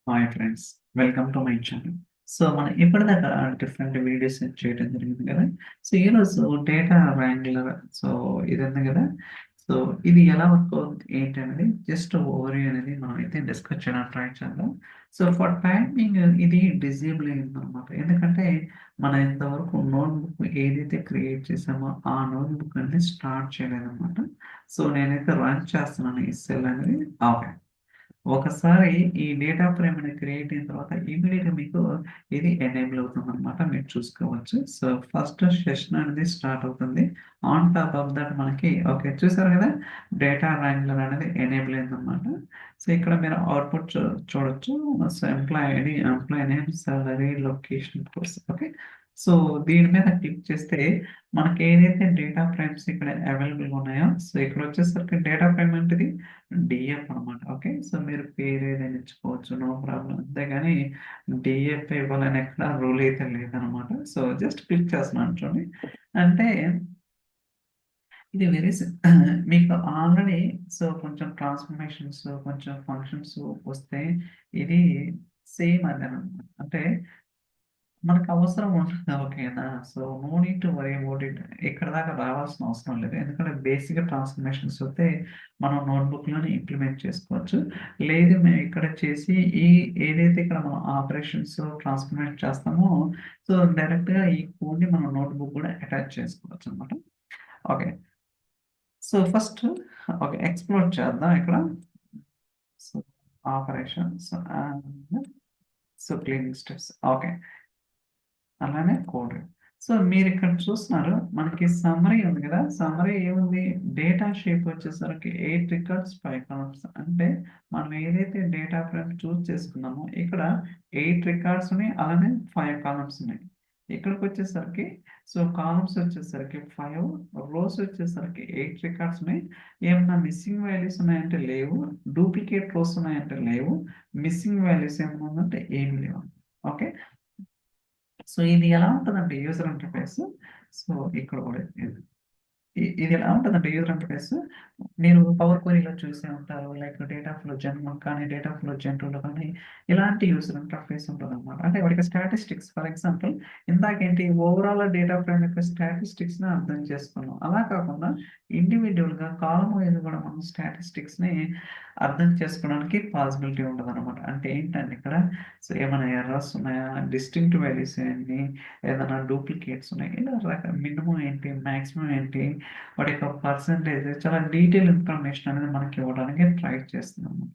Hi friends, welcome to my channel. So మనం ఇప్పటిదాకా different videos చేయడం జరిగింది కదా. సో ఈరోజు డేటా ర్యాంగ్లర్, సో ఇది ఉంది కదా. సో ఇది ఎలా వర్క్ అవుతుంది ఏంటి అనేది జస్ట్ ఓవరీ అనేది మనం అయితే డిస్కస్ చేయడానికి ట్రై చేద్దాం. సో ఫర్ టైమింగ్ ఇది డిజేబుల్ అయింది అనమాట. ఎందుకంటే మనం ఇంతవరకు నోట్బుక్ ఏదైతే క్రియేట్ చేసామో ఆ నోట్బుక్ అనేది స్టార్ట్ చేయలేదన్నమాట. సో నేనైతే రన్ చేస్తున్నాను ఈ సెల్ అనేది. ఓకే, ఒకసారి ఈ డేటా ఫ్రేమ్ అనేది క్రియేట్ అయిన తర్వాత ఇమీడియట్‌గా మీకు ఇది ఎనేబుల్ అవుతుందన్నమాట. మీరు చూసుకోవచ్చు. సో ఫస్ట్ సెషన్ అనేది స్టార్ట్ అవుతుంది. ఆన్ టాప్ ఆఫ్ దట్ మనకి ఓకే, చూసారు కదా, డేటా ర్యాంగ్లర్ అనేది ఎనేబుల్ అయిందన్నమాట. సో ఇక్కడ మీరు అవుట్‌పుట్ చూడొచ్చు. So employee ID, employee name, salary, location, course. Okay. So దీని మీద క్లిక్ చేస్తే మనకి ఏదైతే డేటా ఫ్రేమ్స్ ఇక్కడ అవైలబుల్‌గా ఉన్నాయో, సో ఇక్కడ వచ్చేసరికి డేటా ఫ్రేమ్ ఏంటిది? డిఎఫ్ అనమాట. ఓకే. సో మీరు పేరు ఏదైనా ఇచ్చుకోవచ్చు. No problem. అంతేగాని డిఎఫ్ ఇవ్వాలని ఎక్కడ రూల్ అయితే లేదనమాట. సో జస్ట్ క్లిక్ చేస్తున్నాను చూడండి. అంటే ఇది వెరీ మీకు ఆల్రెడీ సో కొంచెం ట్రాన్స్ఫర్మేషన్స్, కొంచెం ఫంక్షన్స్ వస్తే ఇది సేమ్ అదేనమాట. అంటే మనకు అవసరం ఉండదు. ఓకేనా. So no need to worry about it. ఇక్కడ దాకా రావాల్సిన అవసరం లేదు. ఎందుకంటే బేసిక్ ట్రాన్స్ఫర్మేషన్స్ అయితే మనం నోట్బుక్లోనే ఇంప్లిమెంట్ చేసుకోవచ్చు. లేదు మేము ఇక్కడ చేసి ఈ ఏదైతే ఇక్కడ మనం ఆపరేషన్స్ ట్రాన్స్ఫర్మేట్ చేస్తామో, సో డైరెక్ట్గా ఈ కోడ్ని మనం నోట్బుక్ కూడా అటాచ్ చేసుకోవచ్చు అనమాట. Okay. So first okay, explore చేద్దాం ఇక్కడ. So operations and so cleaning steps. Okay, అలానే కోడ్. సో మీరిక్కడ చూస్తున్నారు మనకి సమ్మరీ ఉంది కదా. సమ్మరీ ఏముంది? డేటా షేప్ వచ్చేసరికి 8 రికార్డ్స్ 5 కాలమ్స్. అంటే మనం ఏదైతే డేటా ఫ్రేమ్ చూస్ చేసుకున్నామో ఇక్కడ 8 రికార్డ్స్ ఉన్నాయి, అలానే 5 కాలమ్స్ ఉన్నాయి. ఇక్కడికి వచ్చేసరికి సో కాలమ్స్ వచ్చేసరికి 5, రోస్ వచ్చేసరికి 8 రికార్డ్స్ ఉన్నాయి. ఏమన్నా మిస్సింగ్ వాల్యూస్ ఉన్నాయంటే లేవు. డూప్లికేట్ రోస్ ఉన్నాయంటే లేవు. మిస్సింగ్ వాల్యూస్ ఏమన్నా ఉందంటే ఏమి లేవు. ఓకే. సో ఇది ఎలా ఉంటదంటే యూజర్ ఇంటర్‌ఫేస్. సో ఇక్కడ కూడా ఇది ఎలా ఉంటదంటే యూజర్ ఇంటర్‌ఫేస్, మీరు పవర్ క్వెరీలో చూసే ఉంటారు. లైక్ డేటా ఫ్లో జెన్ 1 కానీ, డేటా ఫ్లో జెన్ 2లో కానీ ఇలాంటి యూజర్ ఇంటర్‌ఫేస్ ఉంటదనమాట. అంటే వాటికి స్టాటిస్టిక్స్ ఫర్ ఎగ్జాంపుల్ ఇందాకేంటి ఓవరాల్ డేటా ఫ్రేమ్ యొక్క స్టాటిస్టిక్స్‌ని అర్థం చేసుకున్నాం. అలా కాకుండా ఇండివిడ్యువల్‌గా కాలమ్ వైస్ కూడా మనం స్టాటిస్టిక్స్‌ని అర్థం చేసుకోవడానికి పాసిబిలిటీ ఉంటదనమాట. అంటే ఏంటంటే ఇక్కడ సో ఏమైనా ఎర్రర్స్ ఉన్నాయా? డిస్టింక్ట్ వాల్యూస్ ఏంటి? ఏదైనా డూప్లికేట్స్ ఉన్నాయి. ఇలా మినిమమ్ ఏంటి? మాక్సిమం ఏంటి? వాటి యొక్క పర్సెంటేజ్ చాలా డీటెయిల్ ఇన్ఫర్మేషన్ అనేది మనకి ఇవ్వడానికి ట్రై చేస్తున్నాము.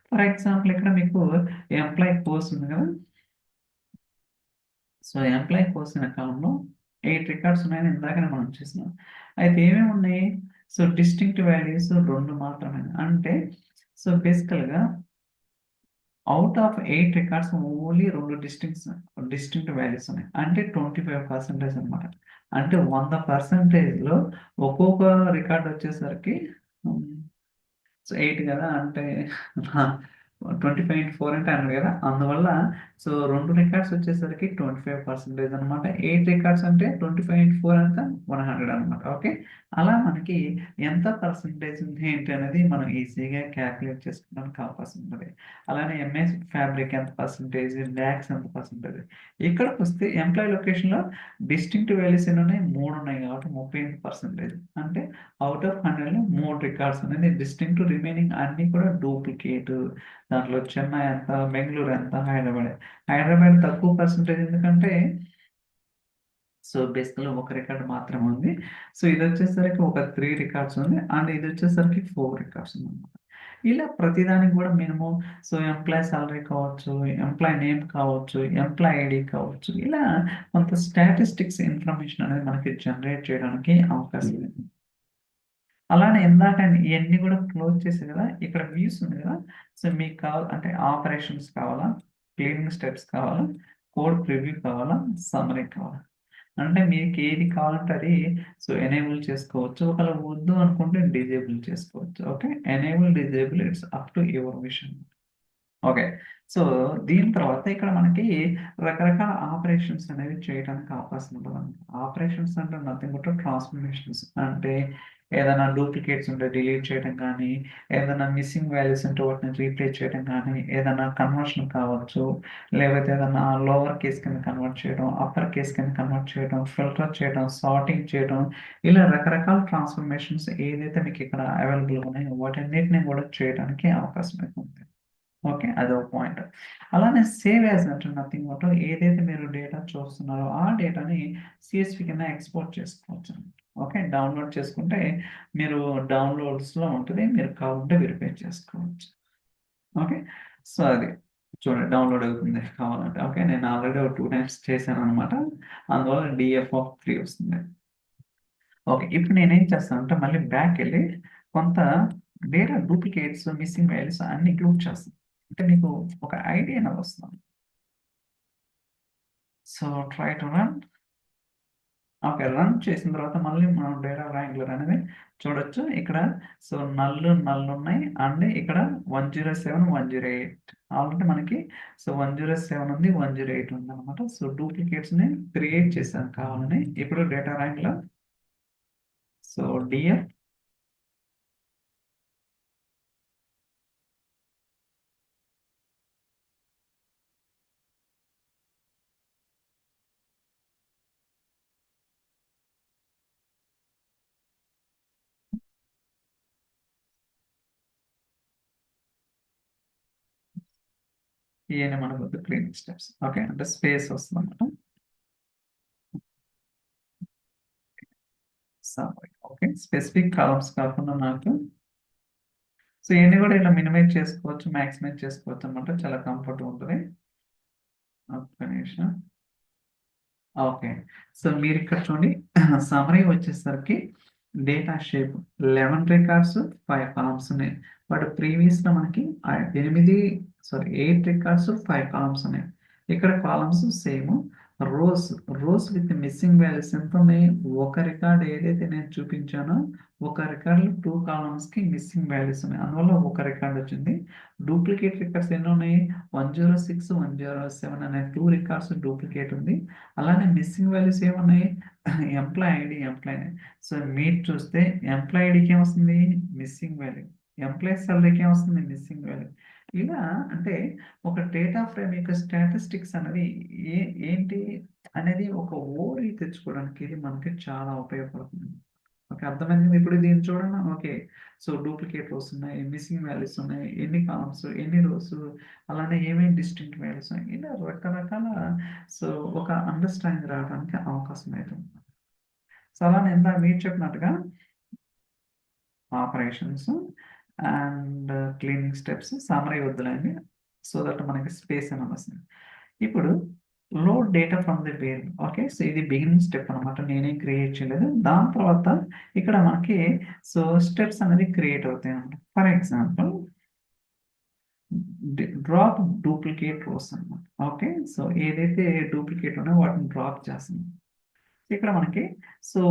ఫర్ ఎగ్జాంపుల్ ఇక్కడ మీకు ఎంప్లాయీ కోర్స్ ఉంది కదా. సో ఎంప్లాయీ కోర్స్ అనే కాలంలో 8 రికార్డ్స్ ఉన్నాయని ఇందాకనే మనం చూసినాం. అయితే ఏమేమి ఉన్నాయి? సో డిస్టింక్ట్ వాల్యూస్ 2 మాత్రమే. అంటే సో బేసికల్‌గా out of 8 records only 2 distinct values ఉన్నాయి. అంటే 25% అన్నమాట. అంటే 100%లో ఒక్కొక్క రికార్డ్ వచ్చేసరికి హ్మ్. సో 8 కదా! అంటే 20/4 అంటే 100 కదా! అందువల్ల సో 2 రికార్డ్స్ వచ్చేసరికి 25% అనమాట. 8 రికార్డ్స్ అంటే 25/4 ఎంత? 100 అనమాట. ఓకే. అలా మనకి ఎంత పర్సెంటేజ్ ఉంది ఏంటి అనేది మనం ఈజీగా క్యాలిక్యులేట్ చేసుకోవడానికి అవకాశం ఉంటది. అలానే ఎంఎస్ ఫ్యాబ్రిక్ ఎంత పర్సెంటేజ్, డాక్స్ ఎంత పర్సెంటేజ్. ఇక్కడికొస్తే ఎంప్లాయీ లొకేషన్‌లో డిస్టింక్ట్ వాల్యూస్ ఎన్నున్నాయి? 3 ఉన్నాయి కాబట్టి 38%. అంటే ఔట్ ఆఫ్ 100లో 3 రికార్డ్స్ అనేది డిస్టింక్ట్, రిమైనింగ్ అన్నీ కూడా డూప్లికేట్. దాంట్లో చెన్నై ఎంత, బెంగుళూరు ఎంత, హైదరాబాద్. హైదరాబాద్ తక్కువ పర్సెంటేజ్ ఎందుకంటే సో బేసికల్‌గా ఒక రికార్డ్ మాత్రమే ఉంది. సో ఇదొచ్చేసరికి ఒక 3 రికార్డ్స్ ఉంది. అండ్ ఇదొచ్చేసరికి 4 రికార్డ్స్ ఉందన్నమాట. ఇలా ప్రతిదానికి కూడా మినిమమ్ సో ఎంప్లాయీ సాలరీ కావచ్చు, ఎంప్లాయీ నేమ్ కావచ్చు, ఎంప్లాయీ ఐడీ కావచ్చు. ఇలా కొంత స్టాటిస్టిక్స్ ఇన్ఫర్మేషన్ అనేది మనకి జనరేట్ చేయడానికి అవకాశం ఉంది. అలానే ఇందాక ఇయన్నీ కూడా క్లోజ్ చేశా కదా! ఇక్కడ వ్యూస్ ఉంది కదా! సో మీకు అంటే ఆపరేషన్స్ కావాలా? క్లీనింగ్ స్టెప్స్ కావాలా? కోడ్ ప్రివ్యూ కావాలా? సమ్మరీ కావాలా? అంటే మీకేది కావాలంటే అది సో ఎనేబుల్ చేసుకోవచ్చు. ఒకవేళ వద్దు అనుకుంటే డిజేబుల్ చేసుకోవచ్చు. Okay. Enable, disable it's up to your vision. Okay. So, దీని తర్వాత ఇక్కడ మనకి రకరకాల ఆపరేషన్స్ అనేవి చేయడానికి అవకాశం ఉంటదనమాట. ఆపరేషన్స్ అంటే నథింగ్ బట్ ట్రాన్స్‌ఫర్మేషన్స్. అంటే ఏదైనా డూప్లికేట్స్ ఉంటే డిలీట్ చేయడం గానీ, ఏదైనా మిస్సింగ్ వాల్యూస్ ఉంటే వాటిని రీప్లేస్ చేయడం గానీ, ఏదైనా కన్వర్షన్ కావచ్చు, లేకపోతే ఏదన్నా లోవర్ కేస్ కింద కన్వర్ట్ చేయడం, అప్పర్ కేస్ కింద కన్వర్ట్ చేయడం, ఫిల్టర్ చేయడం, సార్టింగ్ చేయడం, ఇలా రకరకాల ట్రాన్స్‌ఫర్మేషన్స్ ఏదైతే మీకిక్కడ అవైలబుల్‌గా ఉన్నాయో వాటన్నిటిని గూడా చేయడానికి అవకాశం అయితే ఉంది. ఓకే. అదొక పాయింట్. అలానే సేవ్ యాస్ అంటే నథింగ్ బట్ ఏదైతే మీరు డేటా చూస్తున్నారో ఆ డేటాని సీఎస్‌వి కింద ఎక్స్‌పోర్ట్ చేసుకోవచ్చు. ఓకే. డౌన్‌లోడ్ చేసుకుంటే మీరు డౌన్‌లోడ్స్‌లో ఉంటది. మీరు కావాలంటే వెరిఫై చేసుకోవచ్చు. ఓకే. సో, అది. చూడండి డౌన్‌లోడ్ అవుతుంది కావాలంటే. ఓకే. నేను ఆల్రెడీ ఒక 2 టైమ్స్ చేశాననమాట. అందువల్ల డీఎఫ్ ఆఫ్ 3 వస్తుంది. ఓకే. ఇప్పుడు నేనేం చేస్తానంటే మళ్ళీ బ్యాక్‌కెళ్ళి కొంత డేటా డూప్లికేట్స్, మిస్సింగ్ వాల్యూస్ అన్నీ ఇంక్లూడ్ చేస్తాను. అంటే మీకు ఒక ఐడియా అనేది వస్తుంది. So, try to run. Okay. Run చేసిన తర్వాత మళ్ళీ మనం డేటా వ్రాంగ్లర్ అనేది చూడొచ్చు. ఇక్కడ సో, నల్ ఉన్నాయి. అండ్ ఇక్కడ 107, 108 ఆల్రెడీ మనకి సో, 107 ఉంది. 108 ఉందన్నమాట. సో, డూప్లికేట్స్‌ని క్రియేట్ చేశాను కావాలని. ఇప్పుడు డేటా వ్రాంగ్లర్ సో, డీఎఫ్ ఇయన్నీ మనకు క్లీనింగ్ స్టెప్స్. ఓకే. అంటే స్పేస్ వస్తుందన్నమాట. సమ్మరీ. ఓకే. స్పెసిఫిక్ కాలమ్స్ కాకుండా నాకు సో, ఇయన్నీ గూడా ఇలా మినిమైజ్ చేసుకోవచ్చు, మాక్సిమైజ్ చేసుకోవచ్చనమాట. చాలా కంఫర్ట్‌గా ఉంటది. ఒక్క నిమిషం. ఓకే. సో, మీరిక్కడ చూడండి సమ్మరీ వచ్చేసరికి డేటా షేప్ 11 రికార్డ్స్, 5 కాలమ్స్ ఉన్నాయి. బట్ ప్రీవియస్‌లో మనకి 8 రికార్డ్స్, 5 కాలమ్స్ ఉన్నాయి. ఇక్కడ columns same. Rows, rows with missing values ఎంతున్నాయి? ఒక రికార్డ్ ఏదైతే నేను చూపించానో, ఒక రికార్డ్‌లో 2 కాలమ్స్‌కి మిస్సింగ్ వాల్యూస్ ఉన్నాయి. అందువల్ల ఒక రికార్డ్ వచ్చింది. డూప్లికేట్ రికార్డ్స్ ఎన్నున్నాయి? 106, 107 అనే 2 రికార్డ్స్ డూప్లికేట్ ఉంది. అలానే మిస్సింగ్ వాల్యూస్ ఏమున్నాయి? ఎంప్లాయీ ఐడీ, ఎంప్లాయీ సో, మీరు చూస్తే ఎంప్లాయీ ఐడీకి ఏమొస్తుంది? Missing value. ఎంప్లాయీ సాలరీకి ఏమొస్తుంది? Missing value. ఇలా అంటే ఒక డేటా ఫ్రేమ్ యొక్క స్టాటిస్టిక్స్ అనేది ఏ ఏంటి అనేది ఒక ఓవర్‌వ్యూ తెచ్చుకోవడానికి ఇది మనకి చాలా ఉపయోగపడుతుంది. ఓకే. అర్థమైంది కదా! ఇప్పుడు దీన్ని చూడండి. ఓకే. సో, డూప్లికేట్ రోస్ ఉన్నాయి, మిస్సింగ్ వాల్యూస్ ఉన్నాయి, ఎన్ని కాలమ్స్, ఎన్ని రోస్ అలానే ఏమేమి డిస్టింక్ట్ వాల్యూస్ ఉన్నాయి. ఇలా రకరకాల సో, ఒక అండర్‌స్టాండింగ్ రావడానికి అవకాశం అయితే ఉంది. సో, అలానే ఇందాక మీరు చెప్పినట్టుగా operations and cleaning steps summary వద్దులేండి. సో దట్ మనకి స్పేస్ అనేది వస్తుంది. ఇప్పుడు load data from the variable. Okay. So, ఇది బిగినింగ్ స్టెప్ అనమాట. నేనేం క్రియేట్ చేయలేదు. దాని తర్వాత ఇక్కడ మనకి సో, స్టెప్స్ అనేది క్రియేట్ అవుతాయన్నమాట. For example drop duplicate rows అనమాట. ఓకే. సో, ఏదైతే డూప్లికేట్ ఉన్నాయో వాటిని డ్రాప్ చేస్తున్నాం. ఇక్కడ మనకి సో,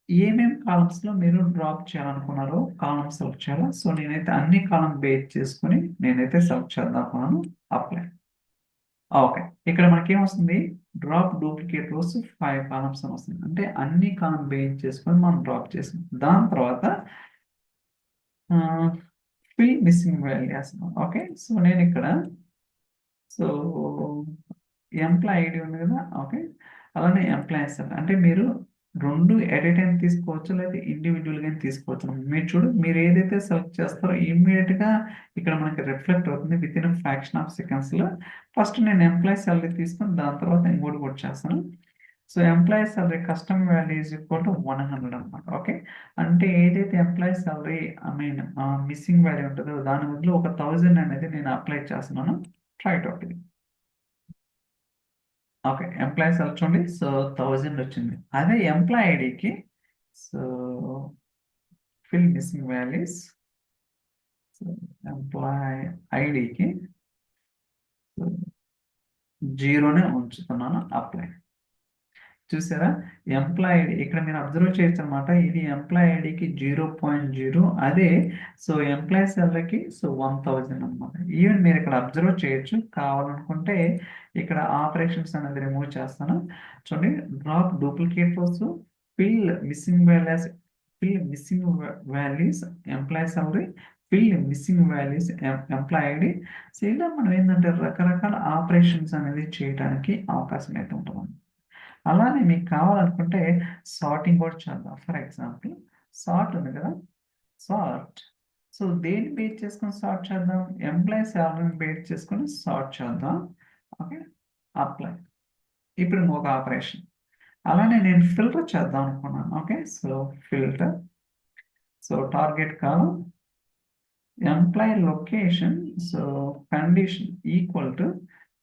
ఏమేం కాలమ్స్‌లో మీరు డ్రాప్ చేయాలనుకున్నారో కాలమ్స్ సెలెక్ట్ చేయాలా. సో, నేనైతే అన్ని కాలమ్ బేస్ చేసుకొని నేనైతే సెలెక్ట్ చేద్దాం అనుకున్నాను. అప్లై. ఓకే. ఇక్కడ మనకేమొస్తుంది? డ్రాప్ డూప్లికేట్ రోస్ 5 కాలమ్స్ అని వస్తుంది. అంటే అన్ని కాలమ్ బేస్ చేసుకొని మనం డ్రాప్ చేసాం. దాని తర్వాత ఆహ్, ఫిల్ మిస్సింగ్ వాల్యూ ఏస్తున్నాం. ఓకే. సో, నేనిక్కడ సో, ఎంప్లాయీ ఐడీ ఉంది గదా! ఓకే. అలానే ఎంప్లాయీస్ అంటే మీరు 2 ఎట్ ఎ టైమ్ తీసుకోవచ్చు. లేదా ఇండివిడ్యువల్‌గా అయిన తీసుకోవచ్చు. మీరేదైతే సెలెక్ట్ చేస్తారో ఇమ్మీడియేట్‌గా ఇక్కడ మనకి రిఫ్లెక్ట్ అవుతుంది. వితిన్ ఎ ఫ్రాక్షన్ ఆఫ్ సెకండ్స్‌లో. ఫస్ట్ నేను ఎంప్లాయీ సాలరీ తీసుకొని దాని తర్వాత ఇంకోటి కూడా చేస్తాను. So, employee salary custom value is equal to 100 అనమాట. ఓకే. అంటే ఏదైతే employee salary I mean missing value ఉంటదో దాని బదులు ఒక 1000 అనేది నేను అప్లై చేస్తున్నాను. ట్రై ఇట్ ఔట్ ఇది. ఓకే. ఎంప్లాయీ సెలెక్ట్ చూడండి. సో, 1000 వచ్చింది. అదే ఎంప్లాయీ ఐడీకి so, fill missing values so, employee ఐడీకి సో, 0నే ఉంచుతున్నాను. అప్లై. చూసారా? ఎంప్లాయీ ఐడి ఇక్కడ మీరు అబ్జర్వ్ చేయొచ్చు అనమాట. ఇది ఎంప్లాయీ ఐడికి 0.0, అదే సో ఎంప్లాయీ సాలరీకి సో 1000 అనమాట. ఈవెన్ మీరు ఇక్కడ అబ్జర్వ్ చేయొచ్చు. కావాలనుకుంటే ఇక్కడ ఆపరేషన్స్ అనేది రిమూవ్ చేస్తాను. చూడండి, drop duplicate rows, fill missing values, fill missing values employee salary, fill missing values employee ID. So ఇలా మనం ఏంటంటే రకరకాల ఆపరేషన్స్ అనేది చేయడానికి అవకాశం అయితే ఉంటుంది. అలానే మీకు కావాలనుకుంటే సార్టింగ్ కూడా చేద్దాం. ఫర్ ఎగ్జాంపుల్ సార్ట్ ఉంది కదా, సార్ట్. సో దేన్ని బేస్ చేసుకొని సార్ట్ చేద్దాం? ఎంప్లాయీ సాలరీని బేస్ చేసుకొని సార్ట్ చేద్దాం. Okay, apply. ఇప్పుడు ఇంకొక ఆపరేషన్. అలానే నేను ఫిల్టర్ చేద్దాం అనుకున్నాను. Okay, so filter. So target column employee location, so condition equal to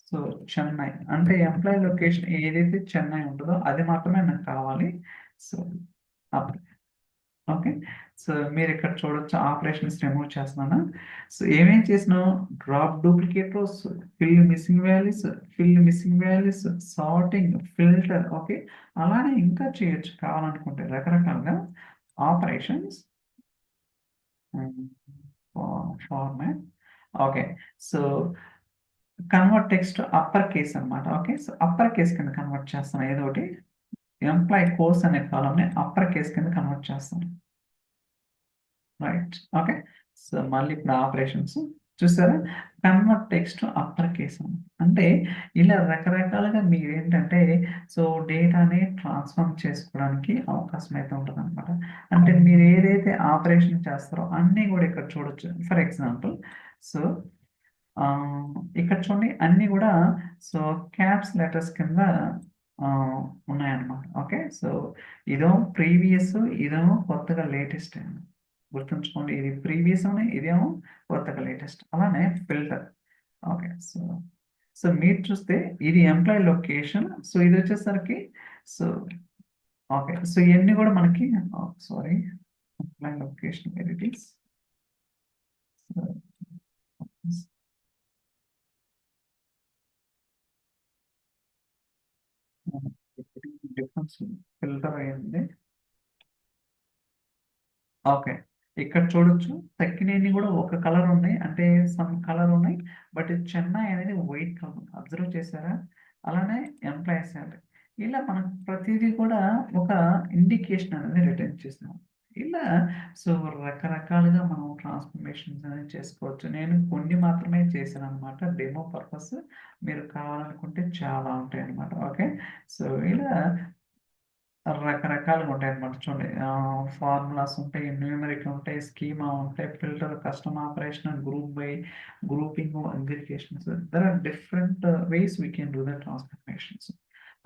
so Chennai. అంటే ఎంప్లాయీ లొకేషన్ ఏదైతే చెన్నై ఉంటుందో అది మాత్రమే నాకు కావాలి. So apply. ఓకే, సో మీరు ఇక్కడ చూడొచ్చు ఆపరేషన్స్ రిమూవ్ చేస్తున్నాను. సో ఏమేం చేసినావు? Drop duplicate rows, fill missing values, fill missing values, sorting, filter. Okay, అలానే ఇంకా చేయొచ్చు కావాలనుకుంటే రకరకాలుగా operations. Format. Okay, so convert text upper case అనమాట. ఓకే, సో అప్పర్ కేస్ కింద కన్వర్ట్ చేస్తాను. ఏదో ఒకటి ఎంప్లాయీ కోర్స్ అనే కాలంని అప్పర్ కేస్ కింద కన్వర్ట్ చేస్తాను. రైట్. ఓకే, సో మళ్ళీ ఇప్పుడు ఆపరేషన్స్ చూసారా? కన్వర్ట్ టెక్స్ట్ అప్పర్ కేస్ అంటే ఇలా రకరకాలుగా మీరు ఏంటంటే సో డేటాని ట్రాన్స్ఫార్మ్ చేసుకోవడానికి అవకాశం అయితే ఉంటుంది అనమాట. అంటే మీరు ఏదైతే ఆపరేషన్ చేస్తారో అన్నీ కూడా ఇక్కడ చూడొచ్చు. ఫర్ ఎగ్జాంపుల్ సో ఇక్కడ చూడండి అన్నీ కూడా సో క్యాప్స్ లెటర్స్ కింద ఉన్నాయన్నమాట. ఓకే, సో ఇదేమో ప్రీవియస్, ఇదేమో కొత్తగా లేటెస్ట్. గుర్తుంచుకోండి, ఇది ప్రీవియస్ ఉన్నాయి, ఇదేమో కొత్తగా లేటెస్ట్. అలానే ఫిల్టర్. ఓకే, సో సో మీరు చూస్తే ఇది ఎంప్లాయీ లొకేషన్, సో ఇది వచ్చేసరికి సో ఓకే, సో ఇవన్నీ కూడా మనకి sorry employee location where it is. Difference filter అయింది. ఓకే, ఇక్కడ చూడొచ్చు తక్కినన్ని కూడా ఒక కలర్ ఉన్నాయి, అంటే సమ్ కలర్ ఉన్నాయి. బట్ చెన్నై అనేది వైట్ కలర్. అబ్జర్వ్ చేశారా? అలానే ఎంప్లాయీ శాలరీ. ఇలా మనం ప్రతిదీ కూడా ఒక ఇండికేషన్ అనేది రిటర్న్ చేస్తున్నాం. ఇలా సో రకరకాలుగా మనం ట్రాన్స్ఫర్మేషన్స్ అనేది చేసుకోవచ్చు. నేను కొన్ని మాత్రమే చేశాను అనమాట, డెమో పర్పస్. మీరు కావాలనుకుంటే చాలా ఉంటాయి అనమాట. ఓకే, సో ఇలా రకరకాలుగా ఉంటాయన్నమాట. చూడండి, ఫార్ములాస్ ఉంటాయి, న్యూమరిక్ ఉంటాయి, స్కీమా ఉంటాయి, filter, custom operation, group by, grouping, aggregations. There are different ways we can do the transformations.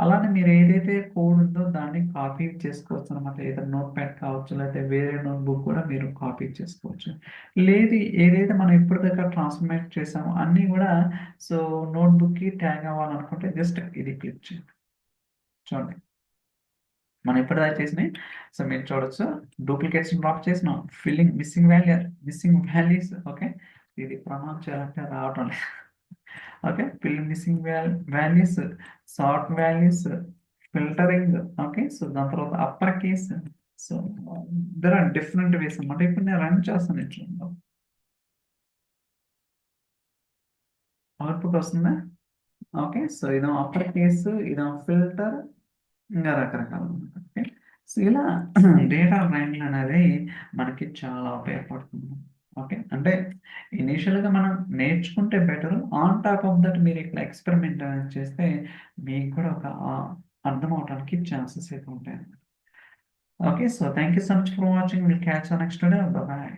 అలానే మీరు ఏదైతే కోడ్ ఉందో దాన్ని కాపీ చేసుకోవచ్చు అనమాట. ఏదైనా నోట్ ప్యాడ్ కావచ్చు, లేకపోతే వేరే నోట్బుక్ కూడా మీరు కాపీ చేసుకోవచ్చు. లేదు ఏదైతే మనం ఇప్పటిదాకా ట్రాన్స్ఫర్మేట్ చేసామో అన్నీ కూడా సో నోట్బుక్కి ట్యాగ్ అవ్వాలనుకుంటే జస్ట్ ఇది క్లిక్ చేయండి. చూడండి, మనం ఇప్పటిదాకా చేసినాయి. సో మీరు చూడొచ్చు, డూప్లికేట్స్ డ్రాప్ చేసినాం, ఫిల్లింగ్ మిస్సింగ్ వాల్యూస్. ఓకే, ఇది ప్రొనౌన్స్ చేయాలంటే రావటం లేదు. Okay, filling missing values, sort values, filtering. Okay, so దాని తర్వాత upper case. So there are different ways అన్నమాట. ఇప్పుడు నేను రన్ చేస్తాను. చూడండి, అవుట్పుట్ వస్తుందా? ఓకే, సో ఇదో అప్పర్ కేసు, ఇదో ఫిల్టర్, ఇంకా రకరకాలు. ఓకే, సో ఇలా డేటా బ్రైండింగ్ అనేది మనకి చాలా ఉపయోగపడుతుంది. ఓకే, అంటే ఇనీషియల్గా మనం నేర్చుకుంటే better. On top of that మీరు ఇక్కడ ఎక్స్పెరిమెంట్ అనేది చేస్తే మీకు కూడా ఒక అర్థం అవడానికి ఛాన్సెస్ అయితే ఉంటాయి. Okay, so thank you so much for watching. Will catch next day. Bye.